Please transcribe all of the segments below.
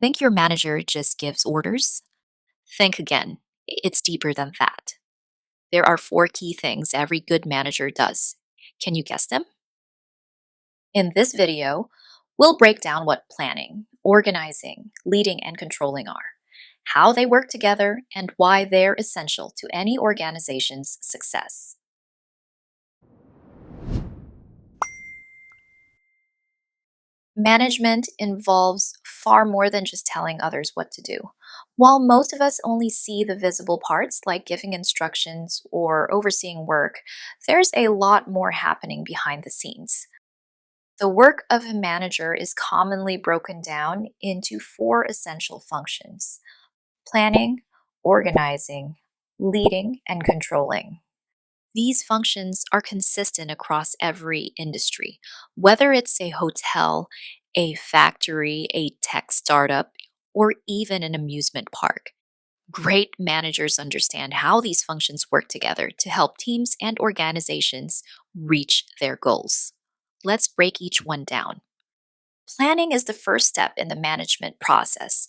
Think your manager just gives orders? Think again. It's deeper than that. There are four key things every good manager does. Can you guess them? In this video, we'll break down what planning, organizing, leading, and controlling are, how they work together, and why they're essential to any organization's success. Management involves far more than just telling others what to do. While most of us only see the visible parts, like giving instructions or overseeing work, there's a lot more happening behind the scenes. The work of a manager is commonly broken down into four essential functions: planning, organizing, leading, and controlling. These functions are consistent across every industry, whether it's a hotel, a factory, a tech startup, or even an amusement park. Great managers understand how these functions work together to help teams and organizations reach their goals. Let's break each one down. Planning is the first step in the management process.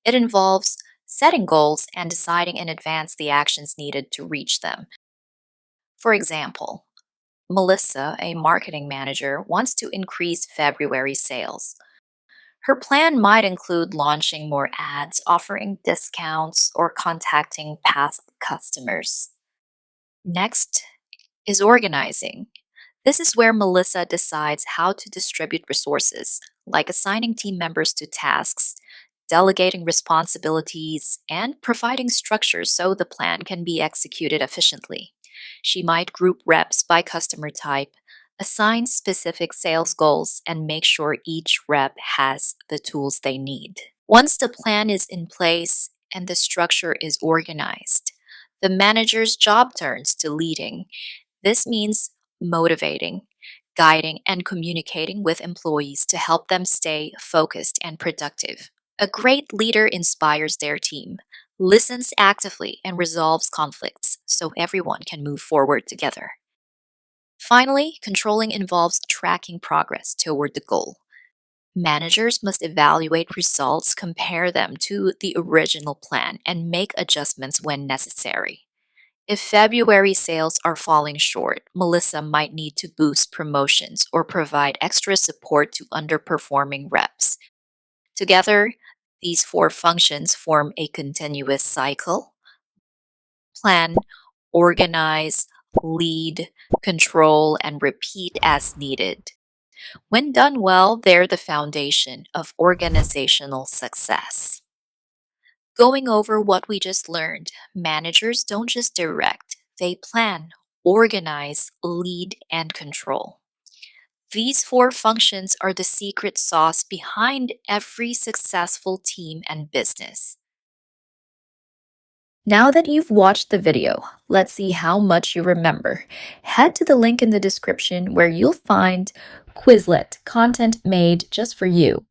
It involves setting goals and deciding in advance the actions needed to reach them. For example, Melissa, a marketing manager, wants to increase February sales. Her plan might include launching more ads, offering discounts, or contacting past customers. Next is organizing. This is where Melissa decides how to distribute resources, like assigning team members to tasks, delegating responsibilities, and providing structure so the plan can be executed efficiently. She might group reps by customer type, assign specific sales goals, and make sure each rep has the tools they need. Once the plan is in place and the structure is organized, the manager's job turns to leading. This means motivating, guiding, and communicating with employees to help them stay focused and productive. A great leader inspires their team, listens actively, and resolves conflicts so everyone can move forward together. Finally, controlling involves tracking progress toward the goal. Managers must evaluate results, compare them to the original plan, and make adjustments when necessary. If February sales are falling short, Melissa might need to boost promotions or provide extra support to underperforming reps. Together, these four functions form a continuous cycle: plan, organize, lead, control, and repeat as needed. When done well, they're the foundation of organizational success. Going over what we just learned, managers don't just direct, they plan, organize, lead, and control. These four functions are the secret sauce behind every successful team and business. Now that you've watched the video, let's see how much you remember. Head to the link in the description where you'll find Quizlet, content made just for you.